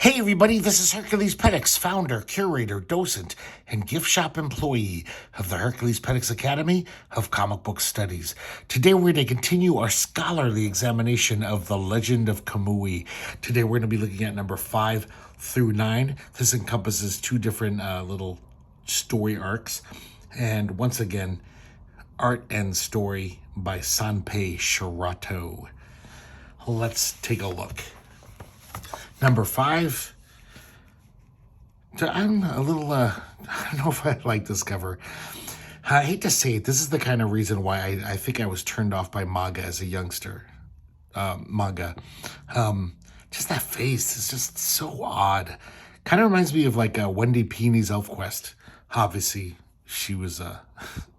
Hey everybody, this is herculespetix, founder, curator, docent, and gift shop employee of the herculespetix Academy of Comic Book Studies. Today we're going to continue our scholarly examination of the Legend of Kamui. Today we're going to be looking at number 5 through 9. This encompasses two different little story arcs. And once again, art and story by Sanpei Shirato. Let's take a look. Number 5, I'm a little, I don't know if I like this cover. I hate to say it, this is the kind of reason why I think I was turned off by manga as a youngster. Just that face is just so odd. Kind of reminds me of like Wendy Peeney's ElfQuest. Obviously, she was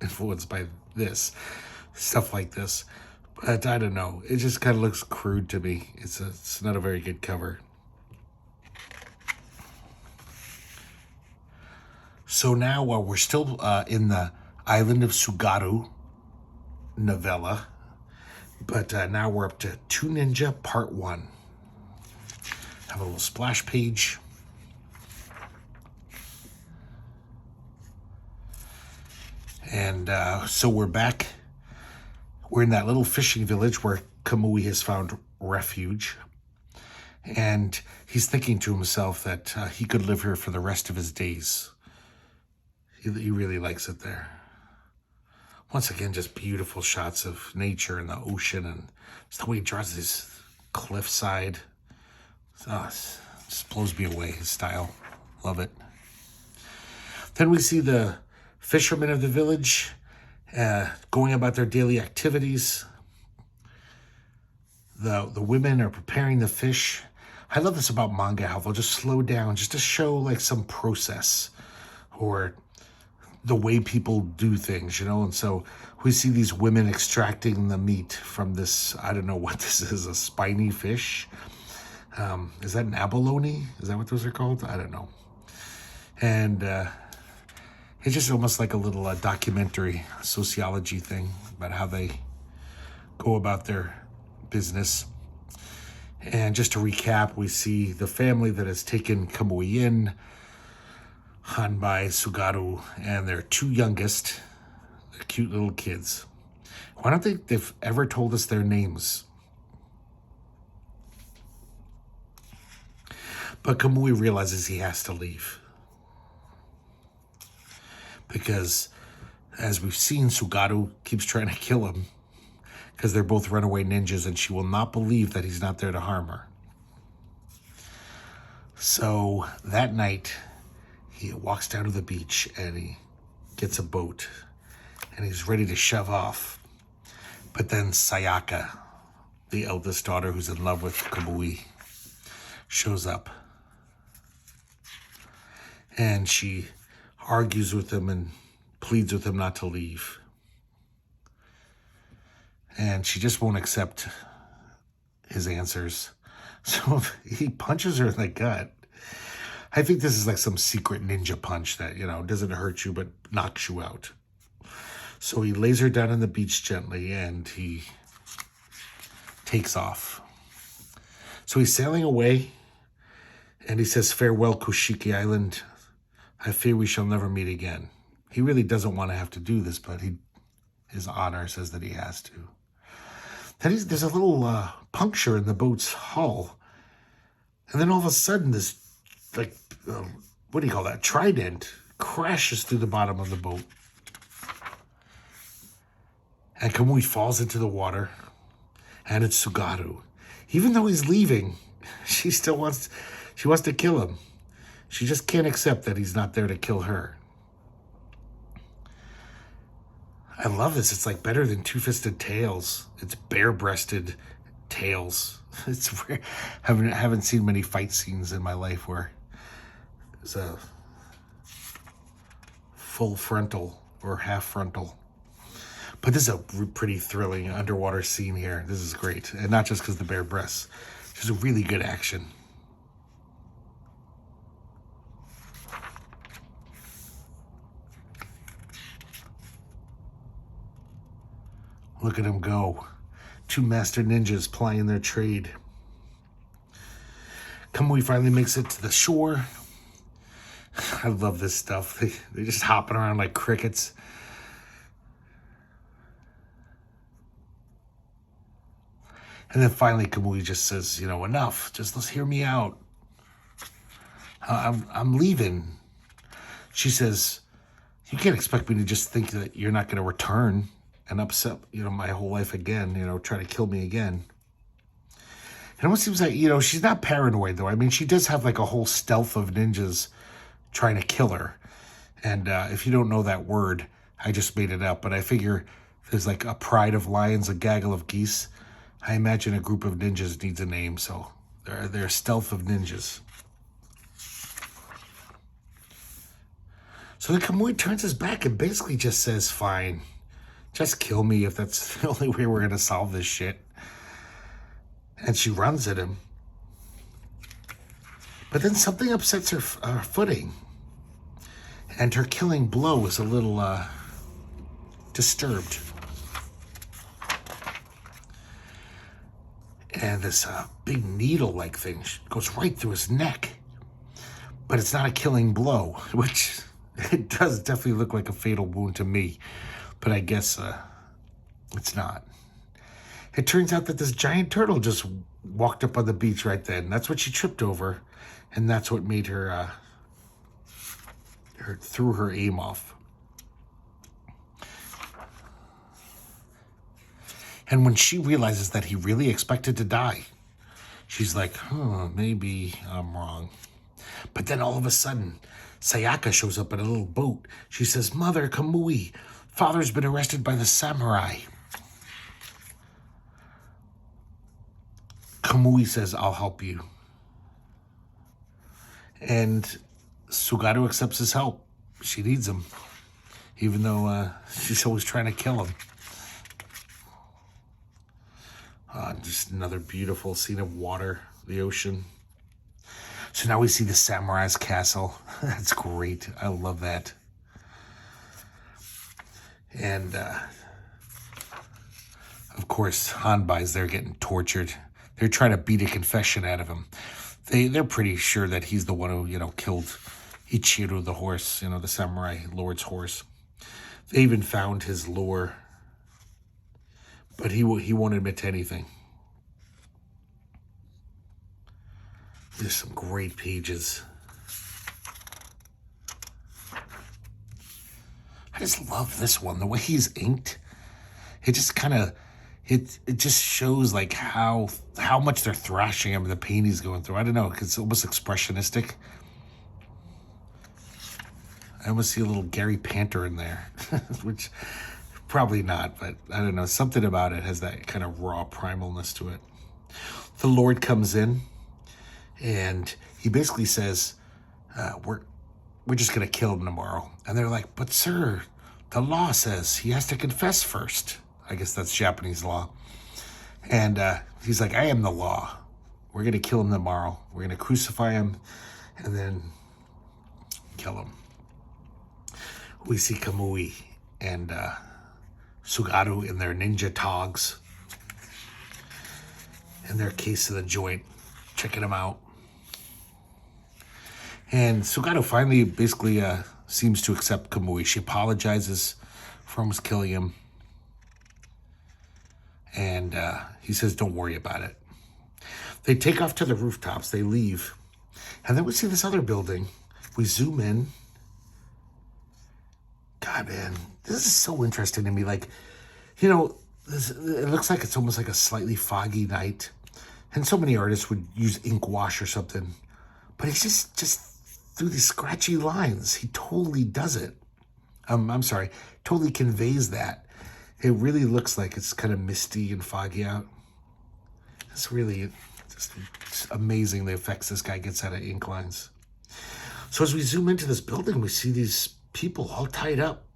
influenced by this, stuff like this. But I don't know, it just kind of looks crude to me. It's not a very good cover. So now we're still in the island of Tsugaru novella, but now we're up to 2 Ninja Part 1. Have a little splash page. And so we're back. We're in that little fishing village where Kamui has found refuge. And he's thinking to himself that he could live here for the rest of his days. He really likes it there. Once again, just beautiful shots of nature and the ocean, and just the way he draws this cliffside. Oh, it just blows me away, his style. Love it. Then we see the fishermen of the village going about their daily activities. The women are preparing the fish. I love this about manga, how they'll just slow down just to show like some process or the way people do things, and so we see these women extracting the meat from this, I don't know what this is, a spiny fish. Is that an abalone? Is that what those are called? I don't know. And it's just almost like a little documentary sociology thing about how they go about their business. And just to recap, we see the family that has taken Kamui in, Hanbai, Tsugaru, and their 2 youngest, the cute little kids. I don't think they've ever told us their names. But Kamui realizes he has to leave. Because, as we've seen, Tsugaru keeps trying to kill him because they're both runaway ninjas, and she will not believe that he's not there to harm her. So, that night, he walks down to the beach and he gets a boat and he's ready to shove off. But then Sayaka, the eldest daughter who's in love with Kamui, shows up. And she argues with him and pleads with him not to leave. And she just won't accept his answers. So he punches her in the gut. I think this is like some secret ninja punch that, doesn't hurt you but knocks you out. So he lays her down on the beach gently and he takes off. So he's sailing away and he says, "Farewell, Koshiki Island. I fear we shall never meet again." He really doesn't want to have to do this, but his honor says that he has to. Then there's a little puncture in the boat's hull. And then all of a sudden this, like, what do you call that? Trident crashes through the bottom of the boat. And Kamui falls into the water. And it's Tsugaru. Even though he's leaving, she wants to kill him. She just can't accept that he's not there to kill her. I love this. It's like better than Two-Fisted Tales. It's bare-breasted tales. It's rare. I haven't seen many fight scenes in my life where it's a full frontal or half frontal. But this is a pretty thrilling underwater scene here. This is great. And not just because of the bare breasts. Just really good action. Look at him go. 2 master ninjas plying their trade. Kamui finally makes it to the shore. I love this stuff. They're just hopping around like crickets. And then finally Kamui just says, enough. Just let's hear me out. I'm leaving. She says, you can't expect me to just think that you're not going to return and upset, my whole life again, try to kill me again. It almost seems like, she's not paranoid, though. I mean, she does have like a whole stealth of ninjas trying to kill her. And if you don't know that word, I just made it up. But I figure there's like a pride of lions, a gaggle of geese. I imagine a group of ninjas needs a name. So they're a stealth of ninjas. So the Kamui turns his back and basically just says, fine, just kill me if that's the only way we're going to solve this shit. And she runs at him. But then something upsets her footing. And her killing blow is a little disturbed. And this big needle-like thing goes right through his neck. But it's not a killing blow, which it does definitely look like a fatal wound to me. But I guess it's not. It turns out that this giant turtle just walked up on the beach right then. That's what she tripped over. And that's what made her, threw her aim off. And when she realizes that he really expected to die, she's like, maybe I'm wrong. But then all of a sudden, Sayaka shows up in a little boat. She says, Mother Kamui, Father's been arrested by the samurai. Kamui says, I'll help you. And Sugaro accepts his help. She needs him, even though she's always trying to kill him. Just another beautiful scene of water, the ocean. So now we see the samurai's castle. That's great. I love that. And, of course, Hanbai's there getting tortured. They're trying to beat a confession out of him. They're pretty sure that he's the one who, killed Ichiro the horse, the samurai lord's horse. They even found his lure. But he won't admit to anything. There's some great pages. I just love this one. The way he's inked. It just kind of, it just shows like how much they're thrashing him and the pain he's going through. I don't know, because it's almost expressionistic. I almost see a little Gary Panter in there, which probably not, but I don't know. Something about it has that kind of raw primalness to it. The Lord comes in and he basically says, we're just going to kill him tomorrow. And they're like, but sir, the law says he has to confess first. I guess that's Japanese law. And he's like, I am the law. We're going to kill him tomorrow. We're going to crucify him and then kill him. We see Kamui and Sugaro in their ninja togs. In their case of the joint. Checking them out. And Sugaro finally basically seems to accept Kamui. She apologizes for almost killing him. And he says, don't worry about it. They take off to the rooftops. They leave. And then we see this other building. We zoom in. God, man, this is so interesting to me. Like, it looks like it's almost like a slightly foggy night. And so many artists would use ink wash or something. But he's just through these scratchy lines. He totally does it. Totally conveys that. It really looks like it's kind of misty and foggy out. It's really just amazing the effects this guy gets out of ink lines. So as we zoom into this building, we see these people all tied up.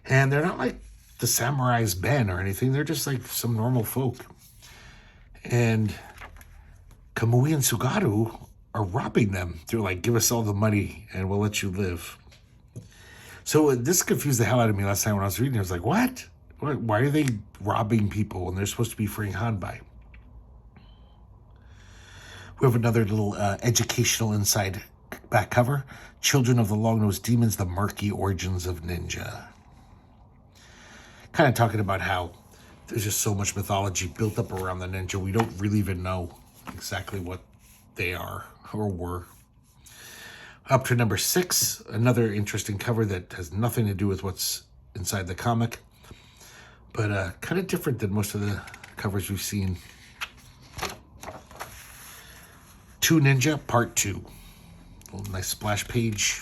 And they're not like the samurai's men or anything. They're just like some normal folk. And Kamui and Sugaro are robbing them. They're like, give us all the money and we'll let you live. So this confused the hell out of me last time when I was reading. I was like, what? Why are they robbing people when they're supposed to be freeing Hanbai? We have another little educational inside back cover. Children of the Long-Nosed Demons, the Murky Origins of Ninja. Kind of talking about how there's just so much mythology built up around the ninja. We don't really even know exactly what they are or were. Up to number 6, another interesting cover that has nothing to do with what's inside the comic, but kind of different than most of the covers we've seen. 2 Ninja, Part 2. A little nice splash page.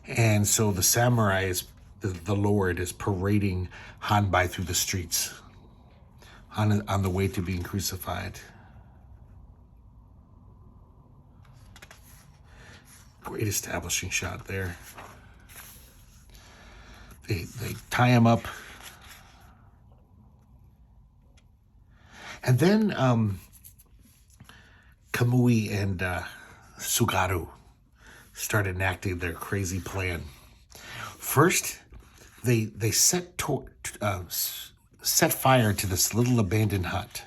And so the samurai is, the Lord is parading Hanbai through the streets on the way to being crucified. Great establishing shot there. They tie him up. And then Kamui and Sugaru start enacting their crazy plan. First, they set fire to this little abandoned hut.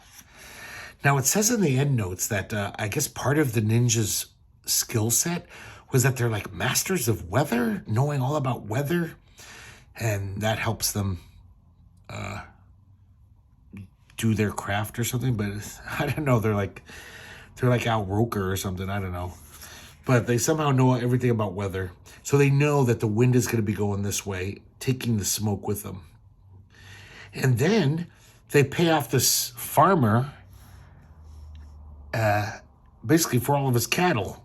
Now, it says in the end notes that I guess part of the ninja's skill set was that they're like masters of weather, knowing all about weather, and that helps them do their craft or something. But I don't know, they're like Al Roker or something, I don't know. But they somehow know everything about weather. So they know that the wind is going to be going this way, taking the smoke with them. And then they pay off this farmer basically for all of his cattle.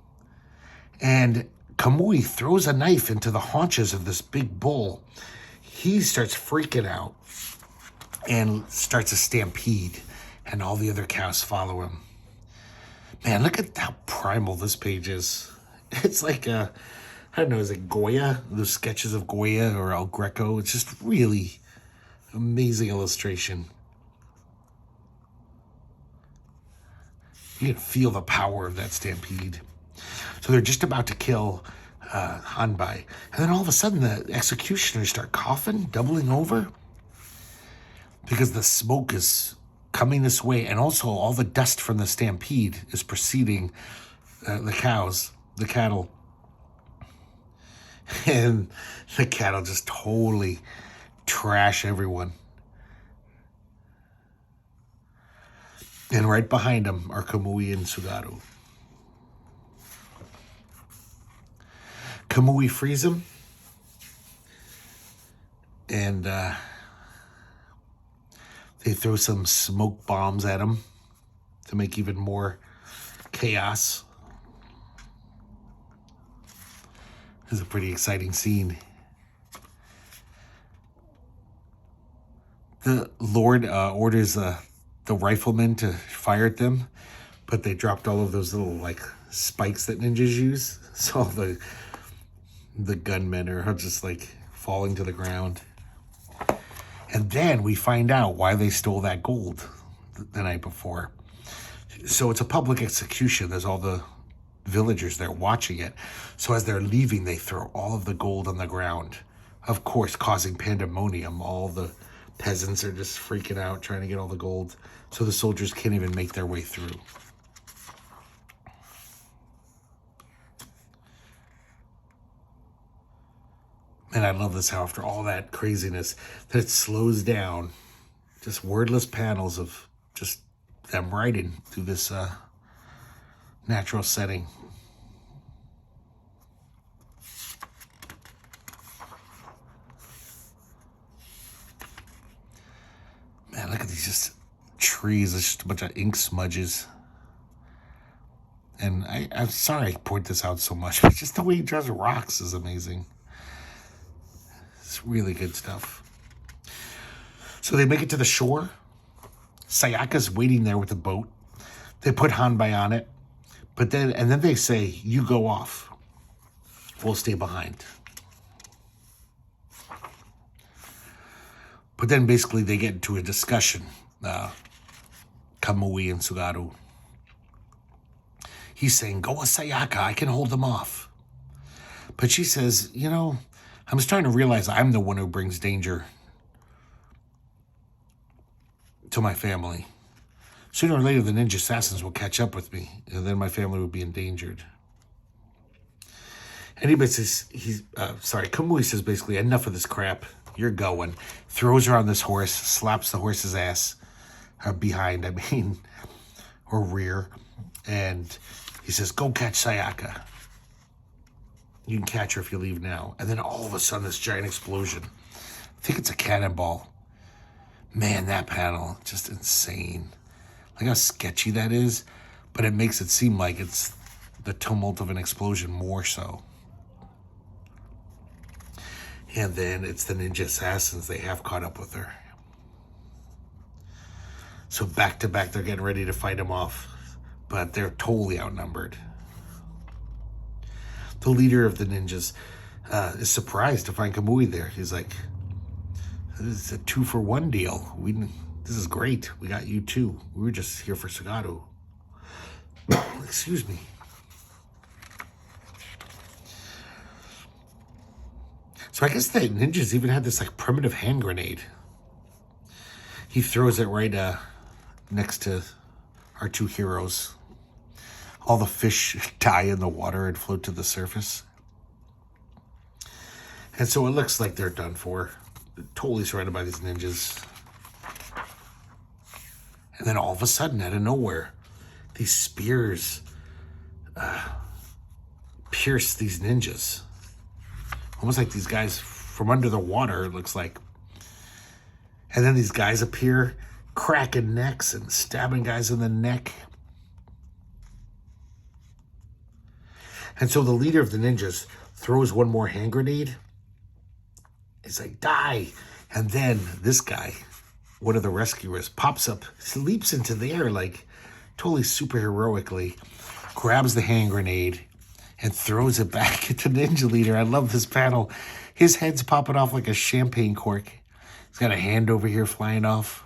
And Kamui throws a knife into the haunches of this big bull. He starts freaking out and starts a stampede, and all the other cows follow him. Man, look at how primal this page is. It's like, I don't know, is it Goya? Those sketches of Goya or El Greco. It's just really amazing illustration. You can feel the power of that stampede. So they're just about to kill Hanbai. And then all of a sudden the executioners start coughing, doubling over, because the smoke is coming this way, and also all the dust from the stampede is preceding the cattle. And the cattle just totally trash everyone. And right behind them are Kamui and Sugaru. Kamui frees him, and they throw some smoke bombs at him to make even more chaos. This is a pretty exciting scene. The Lord orders the riflemen to fire at them, but they dropped all of those little like spikes that ninjas use. So the gunmen are just like falling to the ground. And then we find out why they stole that gold the night before. So it's a public execution. There's all the villagers there watching it. So as they're leaving, they throw all of the gold on the ground, of course, causing pandemonium. All the peasants are just freaking out, trying to get all the gold. So the soldiers can't even make their way through. And I love this, how after all that craziness, that it slows down. Just wordless panels of just them writing through this natural setting. Man, look at these just trees. It's just a bunch of ink smudges. And I'm sorry I point this out so much, but just the way he draws rocks is amazing. It's really good stuff. So they make it to the shore. Sayaka's waiting there with the boat. They put Hanbai on it, but then they say, "You go off. We'll stay behind." But then basically they get into a discussion. Kamui and Sugaru. He's saying, "Go with Sayaka. I can hold them off." But she says, I'm starting to realize I'm the one who brings danger to my family. Sooner or later, the ninja assassins will catch up with me, and then my family would be endangered. Anybody says, Kamui says basically, enough of this crap. You're going. Throws her on this horse, slaps the horse's ass behind, or rear. And he says, go catch Sayaka. You can catch her if you leave now. And then all of a sudden, this giant explosion. I think it's a cannonball. Man, that panel, just insane. Like how sketchy that is, but it makes it seem like it's the tumult of an explosion more so. And then it's the ninja assassins. They have caught up with her. So back to back, they're getting ready to fight him off, but they're totally outnumbered. The leader of the ninjas is surprised to find Kamui there. He's like, this is a 2-for-1 deal. This is great. We got you too. We were just here for Sagaru. Excuse me. So I guess the ninjas even had this like primitive hand grenade. He throws it right next to our two heroes. All the fish die in the water and float to the surface. And so it looks like they're done for. They're totally surrounded by these ninjas. And then all of a sudden, out of nowhere, these spears pierce these ninjas. Almost like these guys from under the water, it looks like. And then these guys appear, cracking necks and stabbing guys in the neck. And so the leader of the ninjas throws one more hand grenade. He's like, die. And then this guy, one of the rescuers, pops up, leaps into the air like totally superheroically, grabs the hand grenade and throws it back at the ninja leader. I love this panel. His head's popping off like a champagne cork. He's got a hand over here flying off.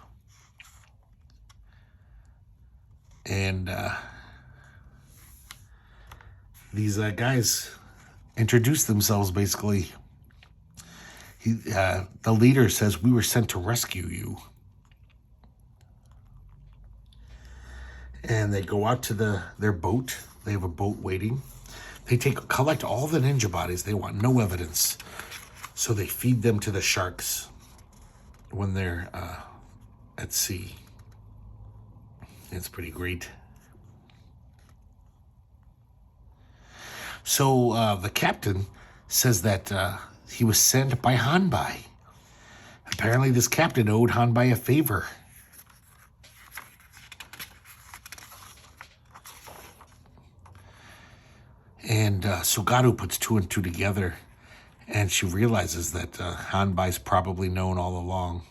And these guys introduce themselves basically. The leader says, we were sent to rescue you. And they go out to their boat. They have a boat waiting. They collect all the ninja bodies. They want no evidence. So they feed them to the sharks when they're at sea. It's pretty great. So the captain says that he was sent by Hanbai. Apparently this captain owed Hanbai a favor. And Sugatu puts 2 and 2 together, and she realizes that Hanbai's probably known all along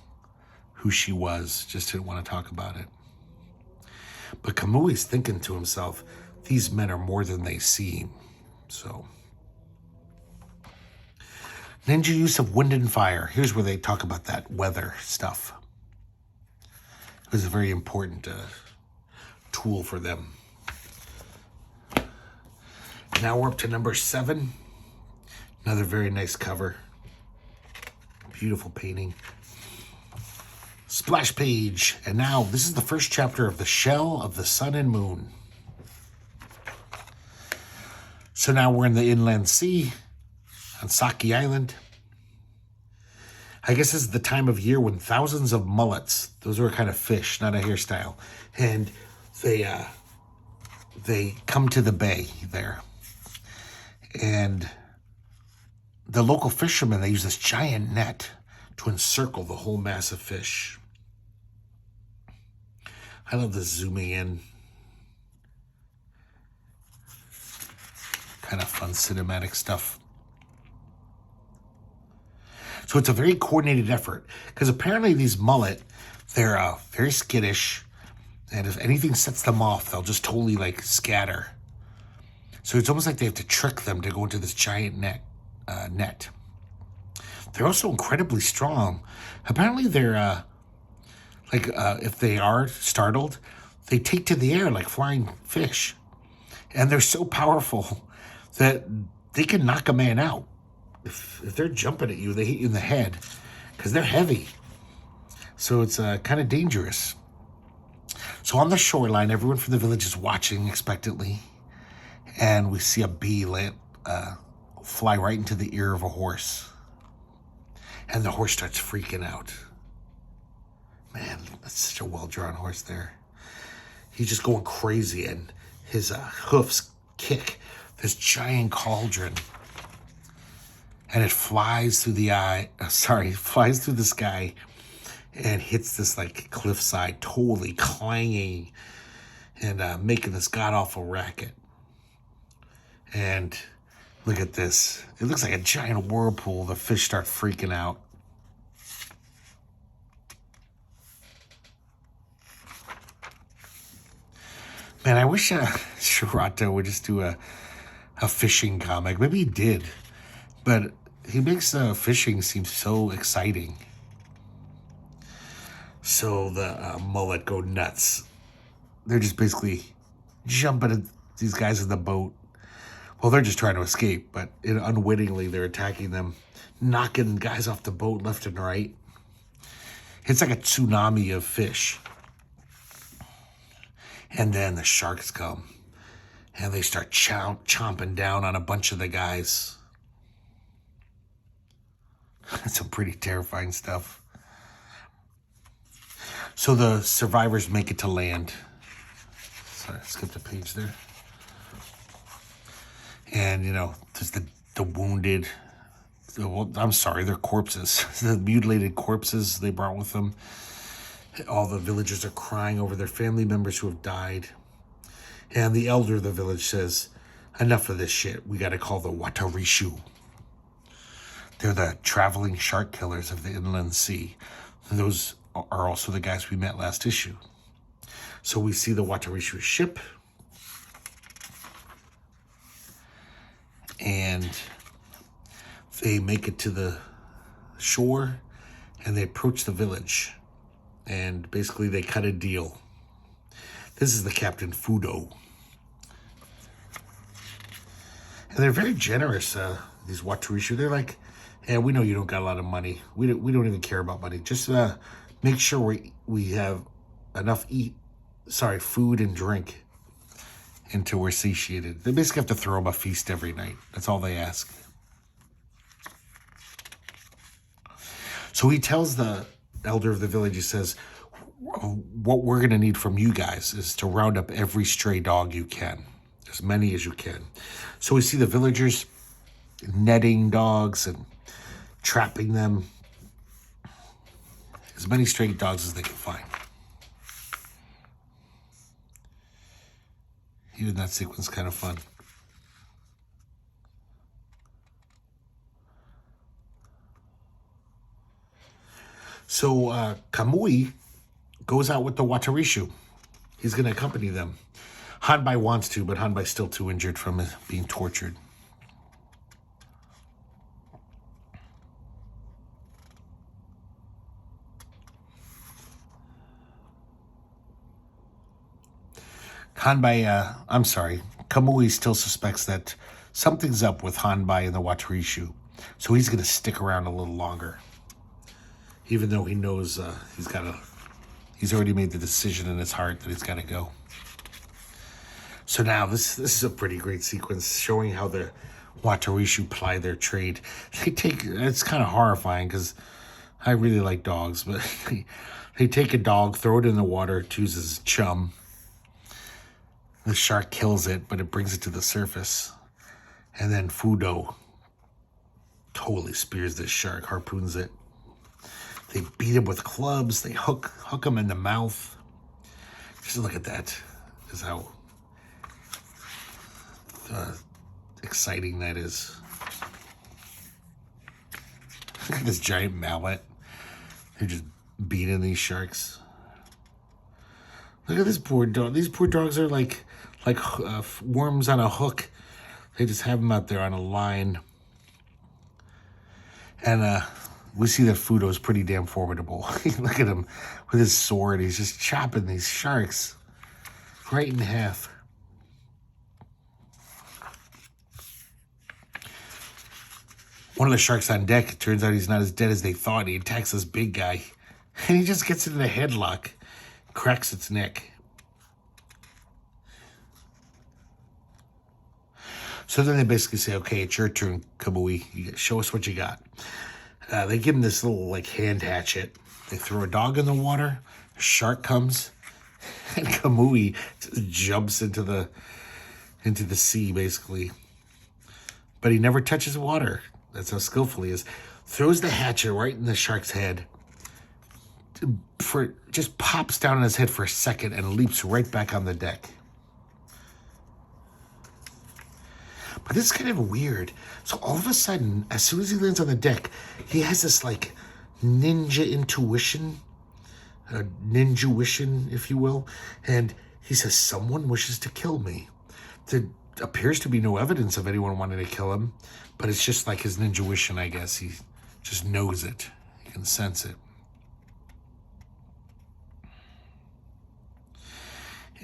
who she was, just didn't want to talk about it. But Kamui's thinking to himself, these men are more than they seem. So, ninja use of wind and fire. Here's where they talk about that weather stuff. It was a very important tool for them. Now we're up to number 7. Another very nice cover. Beautiful painting. Splash page. And now this is the first chapter of The Shell of the Sun and Moon. So now we're in the inland sea on Saki Island. I guess this is the time of year when thousands of mullets, those are kind of fish, not a hairstyle, and they come to the bay there. And the local fishermen, they use this giant net to encircle the whole mass of fish. I love this zooming in. Kind of fun cinematic stuff. So it's a very coordinated effort, because apparently these mullet, they're very skittish, and if anything sets them off, they'll just totally like scatter. So it's almost like they have to trick them to go into this giant net. They're also incredibly strong. Apparently they're if they are startled, they take to the air like flying fish, and they're so powerful that they can knock a man out. If they're jumping at you, they hit you in the head because they're heavy. So it's kind of dangerous. So on the shoreline, everyone from the village is watching expectantly. And we see a bee fly right into the ear of a horse. And the horse starts freaking out. Man, that's such a well-drawn horse there. He's just going crazy, and his hoofs kick this giant cauldron. And it flies through flies through the sky and hits this like cliffside, totally clanging and making this god-awful racket. And look at this. It looks like a giant whirlpool. The fish start freaking out. Man, I wish Shirato would just do a fishing comic. Maybe he did. But he makes fishing seem so exciting. So the mullet go nuts. They're just basically jumping at these guys in the boat. Well, they're just trying to escape, but unwittingly they're attacking them, knocking guys off the boat left and right. It's like a tsunami of fish. And then the sharks come, and they start chomping down on a bunch of the guys. That's some pretty terrifying stuff. So the survivors make it to land. Sorry, I skipped a page there. And, there's the wounded. They're corpses. The mutilated corpses they brought with them. All the villagers are crying over their family members who have died. And the elder of the village says, enough of this shit. We got to call the Watarishu. They're the traveling shark killers of the inland sea. And those are also the guys we met last issue. So we see the Watarishu ship. And they make it to the shore. And they approach the village. And basically they cut a deal. This is the Captain Fudo. And they're very generous, these Watarishu. They're like, yeah, we know you don't got a lot of money. We don't even care about money. Just make sure we have enough food and drink until we're satiated. They basically have to throw them a feast every night. That's all they ask. So he tells the elder of the village, he says, what we're going to need from you guys is to round up every stray dog you can, as many as you can. So we see the villagers netting dogs and trapping them, as many stray dogs as they can find. Even that sequence is kind of fun. So Kamui goes out with the Watarishu. He's going to accompany them. Hanbai wants to, but Hanbai's still too injured from being tortured. Kamui still suspects that something's up with Hanbai and the Watarishu. So he's going to stick around a little longer. Even though he knows he's already made the decision in his heart that he's got to go. So now this is a pretty great sequence showing how the Watarishu ply their trade. It's kind of horrifying because I really like dogs, but they take a dog, throw it in the water, choose as chum. The shark kills it, but it brings it to the surface. And then Fudo totally spears this shark, harpoons it. They beat him with clubs. They hook him in the mouth. Just look at that. Is how exciting that is. Look at this giant mallet. They're just beating these sharks. Look at this poor dog. These poor dogs are like worms on a hook. They just have them out there on a line. And we see that Fudo's pretty damn formidable. Look at him with his sword. He's just chopping these sharks right in half. One of the sharks on deck, it turns out he's not as dead as they thought. He attacks this big guy. And he just gets into a headlock, cracks its neck. So then they basically say, okay, it's your turn, Kamui. Show us what you got. They give him this little like hand hatchet. They throw a dog in the water. A shark comes, and Kamui jumps into the sea, basically. But he never touches water. That's how skillful he is. Throws the hatchet right in the shark's head. Just pops down on his head for a second and leaps right back on the deck. But this is kind of weird. So all of a sudden, as soon as he lands on the deck, he has this like ninja intuition, ninjuition, if you will. And he says, someone wishes to kill me. There appears to be no evidence of anyone wanting to kill him, but it's just like his ninjuition, I guess. He just knows it. He can sense it.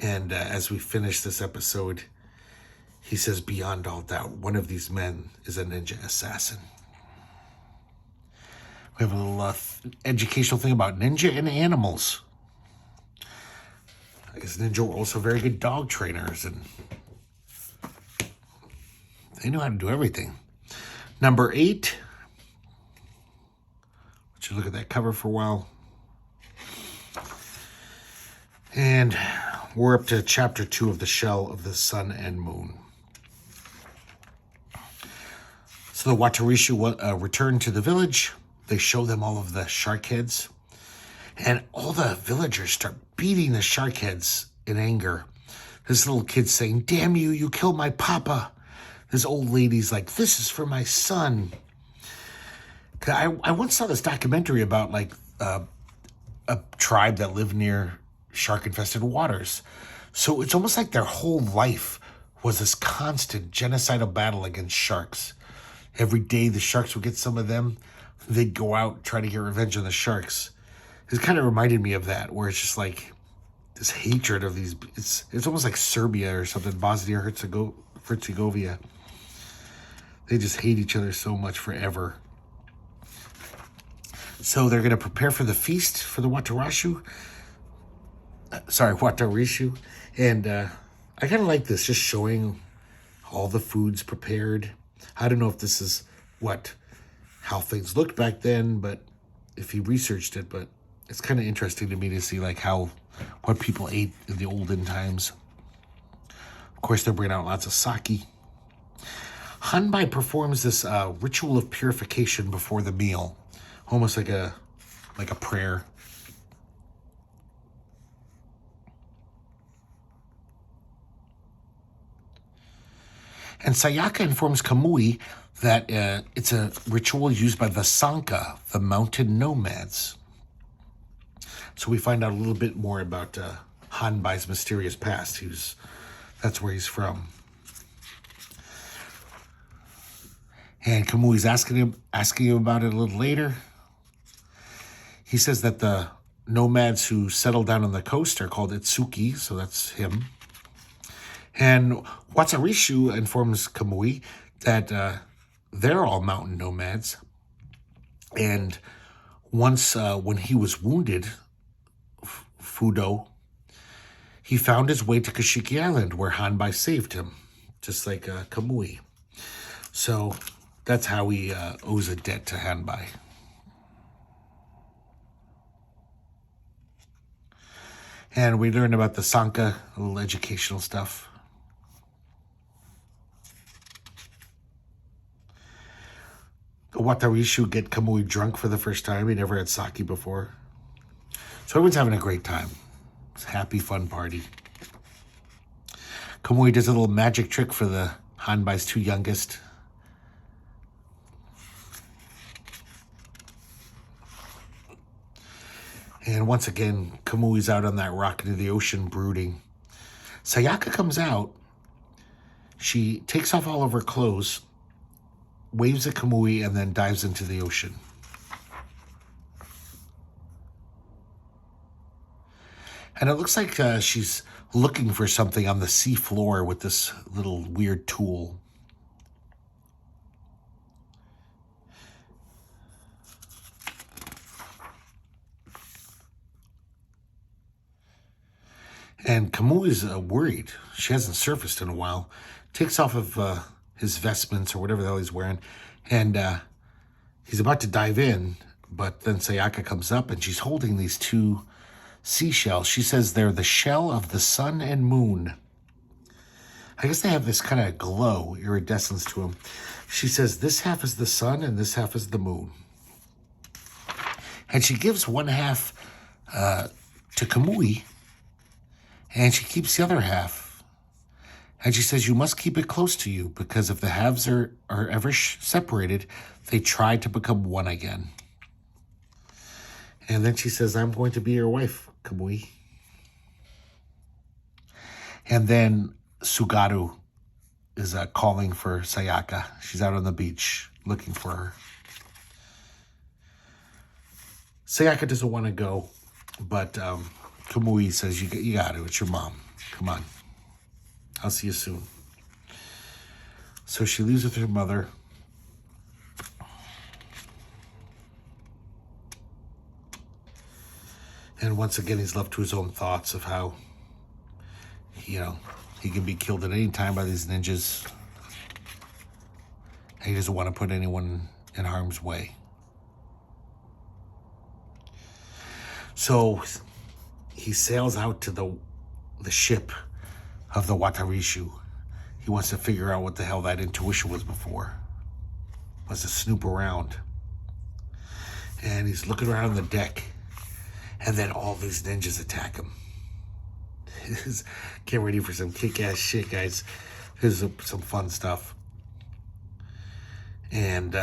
And as we finish this episode, he says, beyond all doubt, one of these men is a ninja assassin. We have a little educational thing about ninja and animals. I guess ninja were also very good dog trainers, and they know how to do everything. Number 8. Let's look at that cover for a while. And we're up to chapter 2 of The Shell of the Sun and Moon. So the Watarishu return to the village. They show them all of the shark heads. And all the villagers start beating the shark heads in anger. This little kid's saying, damn you, you killed my papa. This old lady's like, this is for my son. I once saw this documentary about like a tribe that lived near shark-infested waters. So it's almost like their whole life was this constant genocidal battle against sharks. Every day the sharks would get some of them. They'd go out, try to get revenge on the sharks. It kind of reminded me of that, where it's just like this hatred of these. It's almost like Serbia or something, Bosnia-Herzegovina. They just hate each other so much forever. So they're going to prepare for the feast for the Watarishu. And I kind of like this, just showing all the foods prepared. I don't know if this is how things looked back then, but if he researched it, but it's kind of interesting to me to see like what people ate in the olden times. Of course, they're bringing out lots of sake. Hanbai performs this ritual of purification before the meal, almost like a prayer. And Sayaka informs Kamui that it's a ritual used by the Sanka, the mountain nomads. So we find out a little bit more about Hanbai's mysterious past. That's where he's from. And Kamui's asking him about it a little later. He says that the nomads who settle down on the coast are called Itsuki, so that's him. And Watarishu informs Kamui that they're all mountain nomads. And once when he was wounded, Fudo, he found his way to Kashiki Island where Hanbai saved him, just like Kamui. So that's how he owes a debt to Hanbai. And we learn about the Sanka, a little educational stuff. The Watarishu get Kamui drunk for the first time. He never had sake before. So everyone's having a great time. It's a happy, fun party. Kamui does a little magic trick for the Hanbai's 2 youngest. And once again, Kamui's out on that rock into the ocean brooding. Sayaka comes out. She takes off all of her clothes, waves at Kamui, and then dives into the ocean. And it looks like she's looking for something on the sea floor with this little weird tool. And Kamui is worried. She hasn't surfaced in a while. Takes off of his vestments or whatever the hell he's wearing. And he's about to dive in, but then Sayaka comes up and she's holding these two seashells. She says they're the shell of the sun and moon. I guess they have this kind of glow, iridescence to them. She says this half is the sun and this half is the moon. And she gives one half to Kamui, and she keeps the other half. And she says, you must keep it close to you, because if the halves are ever separated, they try to become one again. And then she says, I'm going to be your wife, Kamui. And then Sugaru is calling for Sayaka. She's out on the beach looking for her. Sayaka doesn't want to go, but Kamui says, you got to. It's your mom. Come on. I'll see you soon. So she leaves with her mother. And once again, he's left to his own thoughts of how, he can be killed at any time by these ninjas. And he doesn't want to put anyone in harm's way. So he sails out to the ship of the Watarishu. He wants to figure out what the hell that intuition was before. Wants to snoop around. And he's looking around on the deck. And then all these ninjas attack him. Get ready for some kick-ass shit, guys. Here's some fun stuff. And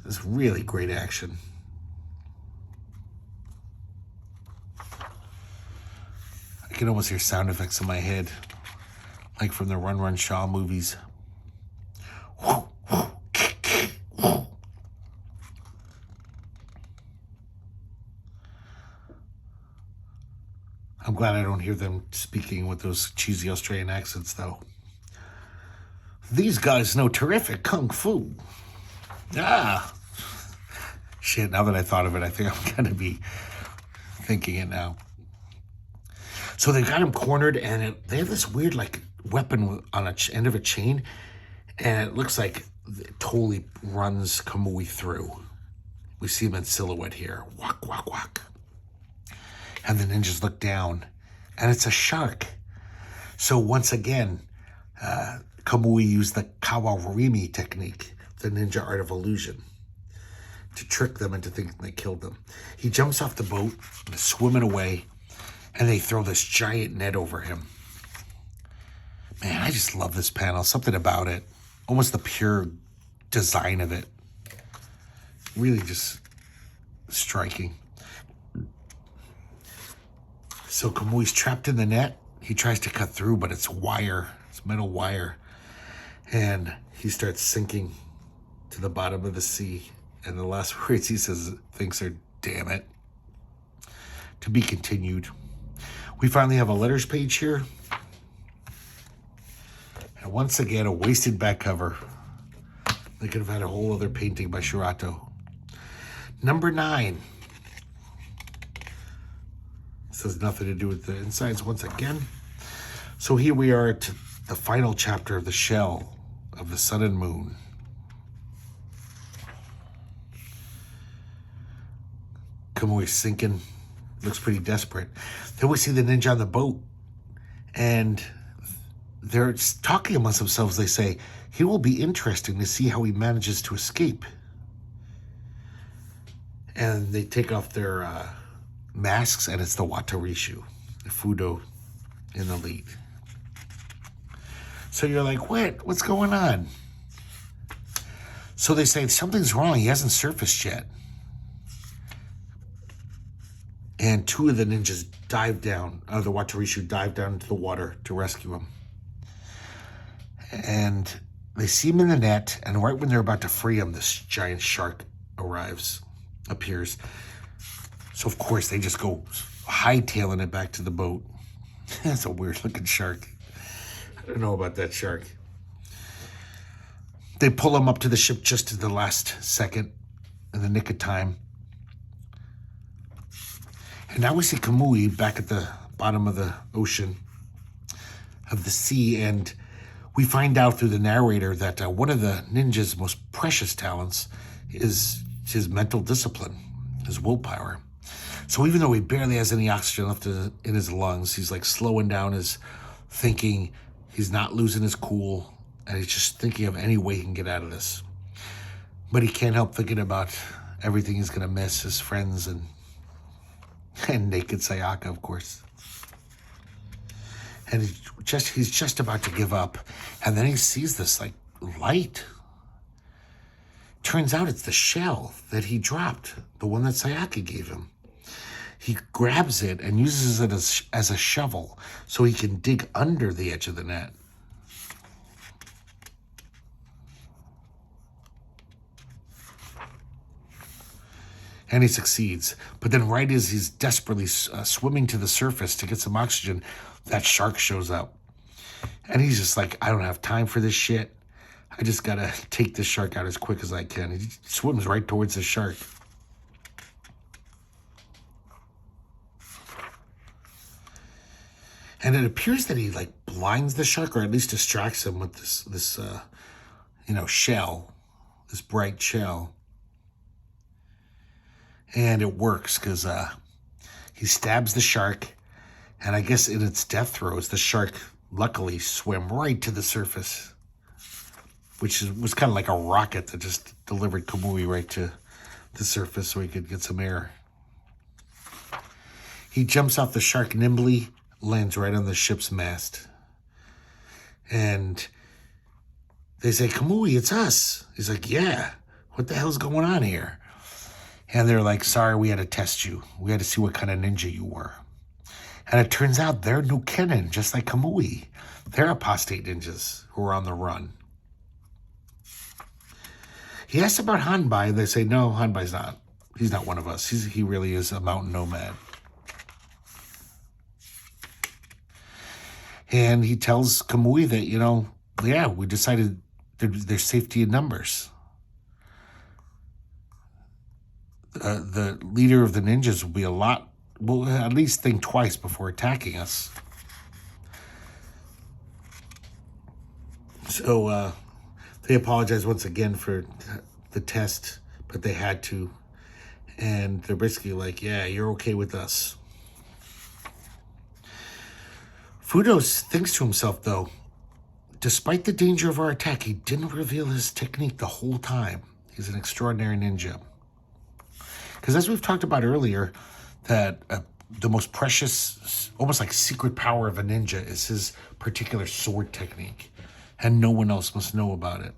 it's really great action. I can almost hear sound effects in my head, like from the Run Run Shaw movies. I'm glad I don't hear them speaking with those cheesy Australian accents, though. These guys know terrific kung fu. Shit, now that I thought of it, I think I'm going to be thinking it now. So they got him cornered, and they have this weird, weapon on an end of a chain, and it looks like it totally runs Kamui through. We see him in silhouette here. Whack, whack, whack. And the ninjas look down, and it's a shark. So once again, Kamui used the kawarimi technique, the ninja art of illusion, to trick them into thinking they killed them. He jumps off the boat, and is swimming away, and they throw this giant net over him. Man, I just love this panel. Something about it. Almost the pure design of it. Really just striking. So Kamui's trapped in the net. He tries to cut through, but it's wire. It's metal wire. And he starts sinking to the bottom of the sea. And the last words he thinks are, damn it. To be continued. We finally have a letters page here. And once again, a wasted back cover. They could have had a whole other painting by Shirato. Number 9. This has nothing to do with the insides once again. So here we are at the final chapter of the shell of the sun and moon. Kamui's sinking. Looks pretty desperate. Then we see the ninja on the boat. And they're talking amongst themselves. They say, it will be interesting to see how he manages to escape. And they take off their masks, and it's the Watarishu, the Fudo in the lead. So you're like, what's going on? So they say, something's wrong. He hasn't surfaced yet. And 2 of the ninjas dive down, the Watarishu dive down into the water to rescue him. And they see him in the net, and right when they're about to free him, this giant shark appears. So, of course, they just go hightailing it back to the boat. That's a weird-looking shark. I don't know about that shark. They pull him up to the ship just at the last second, in the nick of time. And now we see Kamui back at the bottom of the ocean, of the sea, and We find out through the narrator that one of the ninja's most precious talents is his mental discipline, his willpower. So even though he barely has any oxygen left in his lungs, he's like slowing down his thinking. He's not losing his cool, and he's just thinking of any way he can get out of this. But he can't help thinking about everything he's going to miss, his friends and naked Sayaka, of course. And he's just about to give up. And then he sees this like light. Turns out it's the shell that he dropped, the one that Sayaka gave him. He grabs it and uses it as a shovel so he can dig under the edge of the net. And he succeeds. But then right as he's desperately swimming to the surface to get some oxygen, that shark shows up. And he's just like, I don't have time for this shit. I just got to take this shark out as quick as I can. He swims right towards the shark. And it appears that he like blinds the shark, or at least distracts him with this shell, this bright shell. And it works because he stabs the shark, and I guess in its death throes, the shark luckily swam right to the surface, which was kind of like a rocket that just delivered Kamui right to the surface so he could get some air. He jumps off the shark nimbly, lands right on the ship's mast. And they say, Kamui, it's us. He's like, yeah, what the hell's going on here? And they're like, sorry, we had to test you. We had to see what kind of ninja you were. And it turns out they're Nukenin, just like Kamui. They're apostate ninjas who are on the run. He asks about Hanbai, and they say, no, Hanbai's not. He's not one of us. He really is a mountain nomad. And he tells Kamui that, we decided there's safety in numbers. The leader of the ninjas will at least think twice before attacking us. So they apologize once again for the test, but they had to. And they're basically like, yeah, you're okay with us. Fudo thinks to himself, though, despite the danger of our attack, he didn't reveal his technique the whole time. He's an extraordinary ninja. Because as we've talked about earlier, that the most precious, almost like secret power of a ninja is his particular sword technique. And no one else must know about it.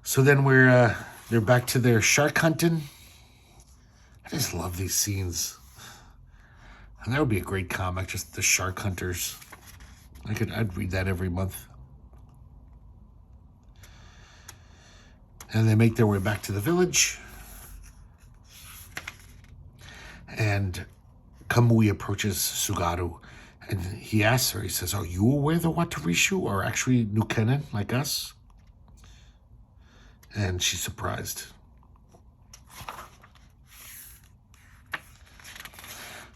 So then they're back to their shark hunting. I just love these scenes. And that would be a great comic, just the Shark Hunters. I'd read that every month. And they make their way back to the village. And Kamui approaches Sugaru. And he asks her, he says, are you aware the Watarishu are actually Nukenin, like us? And she's surprised.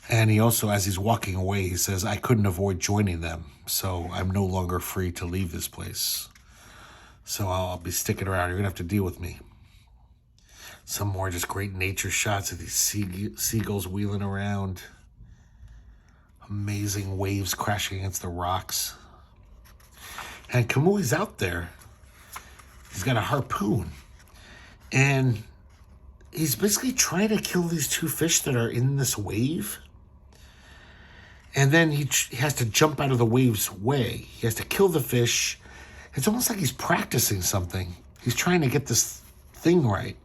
And he also, as he's walking away, he says, I couldn't avoid joining them, so I'm no longer free to leave this place. So I'll be sticking around. You're going to have to deal with me. Some more just great nature shots of these seagulls wheeling around. Amazing waves crashing against the rocks. And Kamui's out there. He's got a harpoon. And he's basically trying to kill these two fish that are in this wave. And then he has to jump out of the wave's way. He has to kill the fish. It's almost like he's practicing something. He's trying to get this thing right.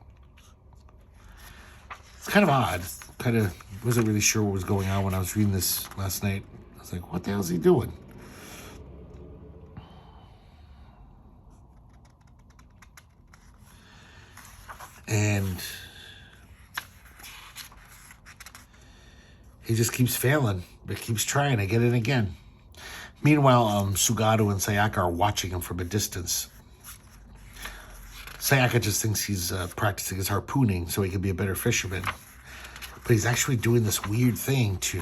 It's kind of odd. Wasn't really sure what was going on when I was reading this last night. I was like, what the hell is he doing? And he just keeps failing, but keeps trying again and again. Meanwhile, Sugaru and Sayaka are watching him from a distance. Sayaka just thinks he's practicing his harpooning so he can be a better fisherman. But he's actually doing this weird thing to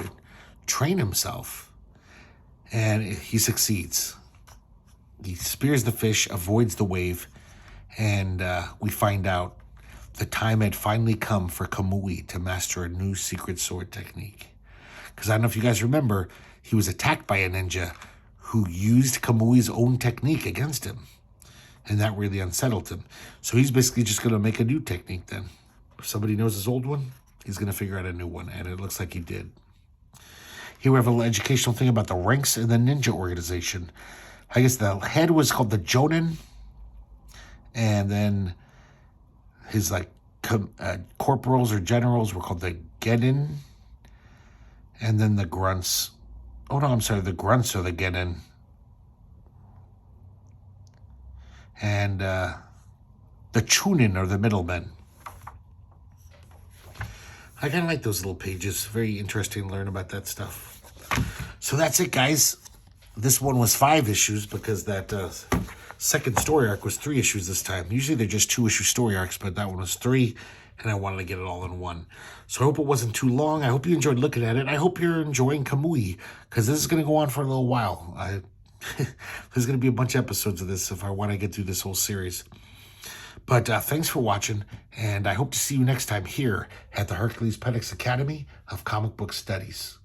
train himself. And he succeeds. He spears the fish, avoids the wave, and we find out the time had finally come for Kamui to master a new secret sword technique. Because I don't know if you guys remember, he was attacked by a ninja who used Kamui's own technique against him. And that really unsettled him. So he's basically just going to make a new technique then. If somebody knows his old one, he's going to figure out a new one. And it looks like he did. Here we have an educational thing about the ranks in the ninja organization. I guess the head was called the Jonin. And then his corporals or generals were called the Genin. And then the grunts. Oh no, I'm sorry. The grunts are the Genin. And the Chunin are the middlemen. I kind of like those little pages. Very interesting to learn about that stuff. So that's it, guys. This one was 5 issues because that second story arc was 3 issues this time. Usually they're just 2-issue story arcs, but that one was 3, and I wanted to get it all in one. So I hope it wasn't too long. I hope you enjoyed looking at it. I hope you're enjoying Kamui, because this is going to go on for a little while. There's going to be a bunch of episodes of this if I want to get through this whole series. But thanks for watching, and I hope to see you next time here at the herculespetix Academy of Comic Book Studies.